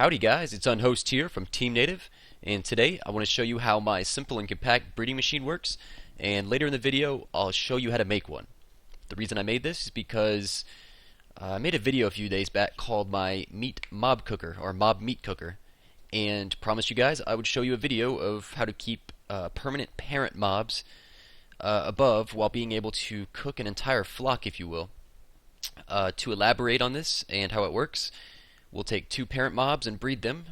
Howdy guys, it's UNHOST here from Team Native, and today I want to show you how my simple and compact breeding machine works, and later in the video I'll show you how to make one. The reason I made this is because I made a video a few days back called my meat mob cooker, or mob meat cooker, and promised you guys I would show you a video of how to keep permanent parent mobs above while being able to cook an entire flock, if you will. To elaborate on this and how it works, we'll take two parent mobs and breed them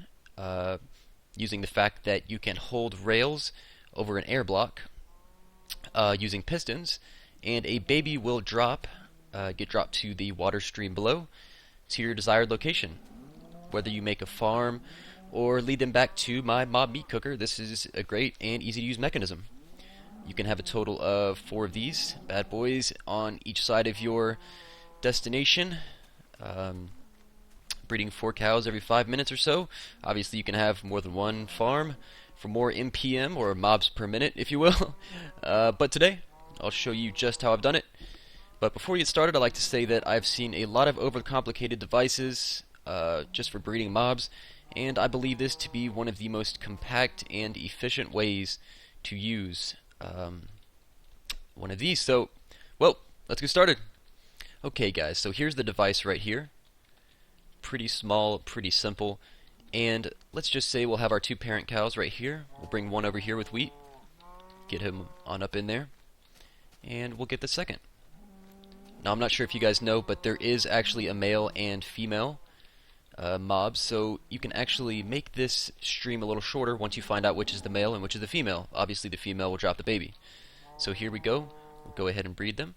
using the fact that you can hold rails over an air block using pistons, and a baby will get dropped to the water stream below to your desired location. Whether you make a farm or lead them back to my mob meat cooker, this is a great and easy to use mechanism. You can have a total of 4 of these bad boys on each side of your destination. Breeding 4 cows every 5 minutes or so. Obviously you can have more than one farm for more MPM, or mobs per minute if you will. But today I'll show you just how I've done it. But before we get started, I'd like to say that I've seen a lot of overcomplicated devices just for breeding mobs, and I believe this to be one of the most compact and efficient ways to use one of these. So, well, let's get started. Okay guys, so here's the device right here. Pretty small, pretty simple, and let's just say we'll have our 2 parent cows right here. We'll bring one over here with wheat, get him on up in there, and we'll get the second. Now I'm not sure if you guys know, but there is actually a male and female mob, so you can actually make this stream a little shorter once you find out which is the male and which is the female. Obviously the female will drop the baby. So here we go. We'll go ahead and breed them.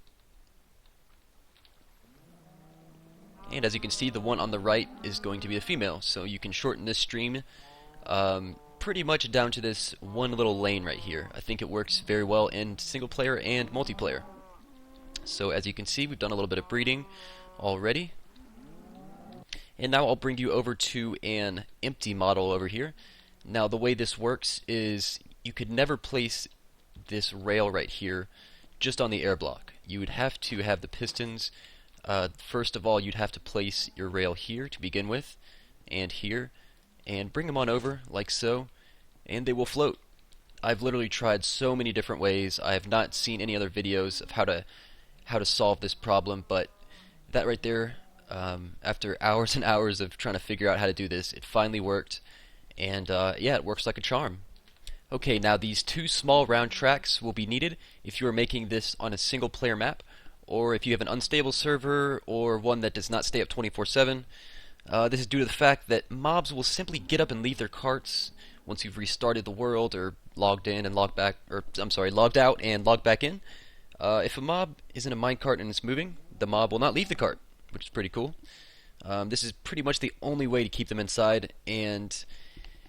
And as you can see, the one on the right is going to be the female, so you can shorten this stream pretty much down to this one little lane right here. I think it works very well in single player and multiplayer. So as you can see, we've done a little bit of breeding already. And now I'll bring you over to an empty model over here. Now the way this works is you could never place this rail right here just on the air block. You would have to have the pistons. First of all, you'd have to place your rail here to begin with, and here, and bring them on over like so, and they will float. I've literally tried so many different ways. I have not seen any other videos of how to solve this problem, but that right there, after hours and hours of trying to figure out how to do this, it finally worked, and yeah, it works like a charm. Okay, now these 2 small round tracks will be needed if you are making this on a single player map, or if you have an unstable server, or one that does not stay up 24/7. This is due to the fact that mobs will simply get up and leave their carts once you've restarted the world, or logged in and logged back, or I'm sorry, logged out and logged back in. If a mob is in a minecart and it's moving, the mob will not leave the cart, which is pretty cool. This is pretty much the only way to keep them inside, and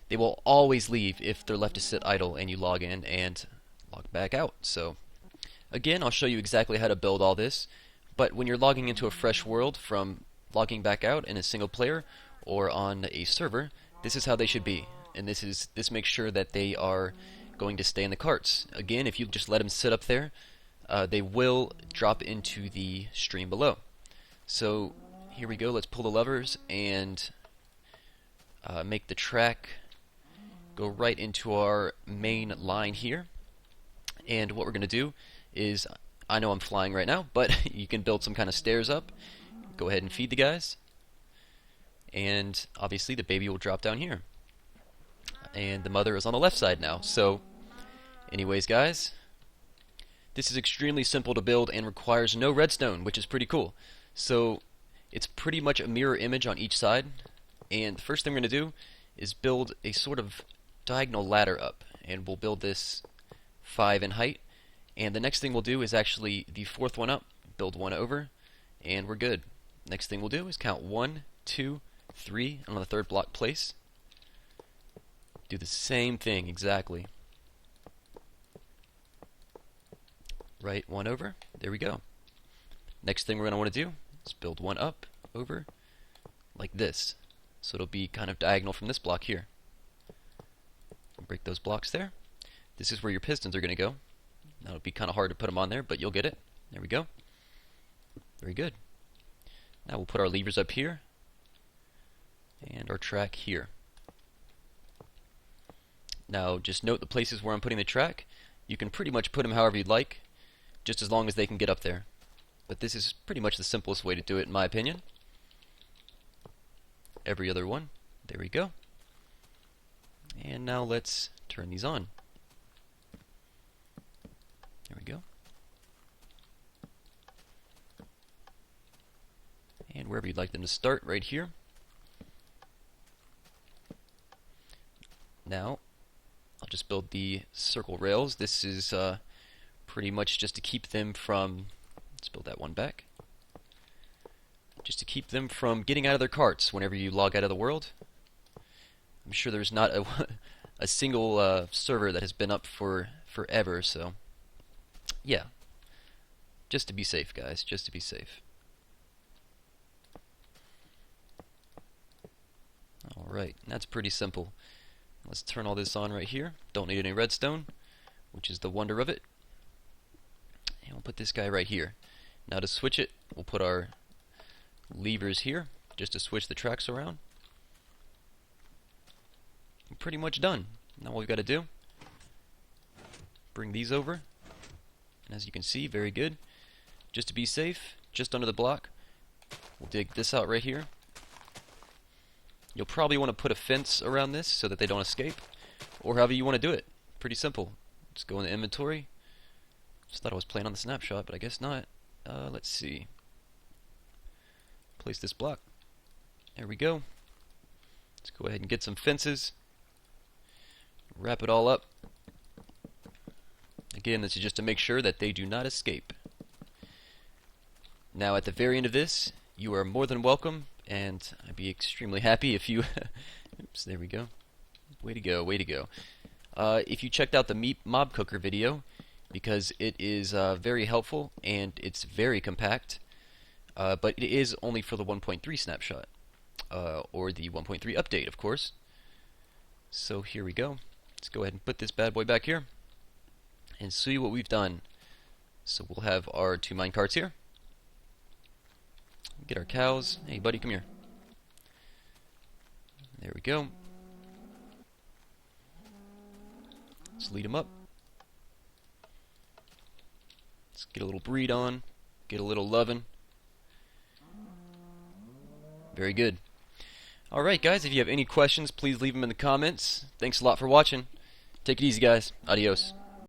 they will always leave if they're left to sit idle and you log in and log back out. So again, I'll show you exactly how to build all this, but when you're logging into a fresh world from logging back out in a single player or on a server, this is how they should be, and this makes sure that they are going to stay in the carts. Again, if you just let them sit up there, they will drop into the stream below. So here we go, let's pull the levers and make the track go right into our main line here. And what we're going to do is, I know I'm flying right now, but you can build some kind of stairs up, go ahead and feed the guys, and obviously the baby will drop down here, and the mother is on the left side now. So anyways guys, this is extremely simple to build and requires no redstone, which is pretty cool. So it's pretty much a mirror image on each side, and the first thing we're going to do is build a sort of diagonal ladder up, and we'll build this 5 in height. And the next thing we'll do is actually the 4th one up, build one over, and we're good. Next thing we'll do is count 1, 2, 3, and on the 3rd block place, do the same thing exactly. Right, one over, there we go. Next thing we're going to want to do is build one up, over, like this. So it'll be kind of diagonal from this block here. Break those blocks there. This is where your pistons are going to go. Now it'll be kind of hard to put them on there, but you'll get it. There we go. Very good. Now we'll put our levers up here and our track here. Now just note the places where I'm putting the track. You can pretty much put them however you'd like, just as long as they can get up there. But this is pretty much the simplest way to do it in my opinion. Every other one. There we go. And now let's turn these on. There we go. And wherever you'd like them to start, right here. Now, I'll just build the circle rails. This is pretty much just to keep them from, let's build that one back, just to keep them from getting out of their carts whenever you log out of the world. I'm sure there's not a single server that has been up for forever, so yeah, just to be safe, guys, just to be safe. Alright, that's pretty simple. Let's turn all this on right here. Don't need any redstone, which is the wonder of it. And we'll put this guy right here. Now to switch it, we'll put our levers here, just to switch the tracks around. We're pretty much done. Now all we've got to do, bring these over. And as you can see, very good. Just to be safe, just under the block, we'll dig this out right here. You'll probably want to put a fence around this so that they don't escape, or however you want to do it. Pretty simple. Just go in the inventory. Just thought I was playing on the snapshot, but I guess not. Let's see. Place this block. There we go. Let's go ahead and get some fences. Wrap it all up. Again, this is just to make sure that they do not escape. Now at the very end of this, you are more than welcome, and I'd be extremely happy if you oops, there we go. Way to go, way to go. If you checked out the mob cooker video, because it is very helpful and it's very compact, but it is only for the 1.3 snapshot, or the 1.3 update, of course. So here we go. Let's go ahead and put this bad boy back here and see what we've done. So we'll have our 2 minecarts here. Get our cows. Hey buddy, come here. There we go. Let's lead them up. Let's get a little breed on. Get a little lovin'. Very good. Alright guys, if you have any questions, please leave them in the comments. Thanks a lot for watching. Take it easy guys. Adios.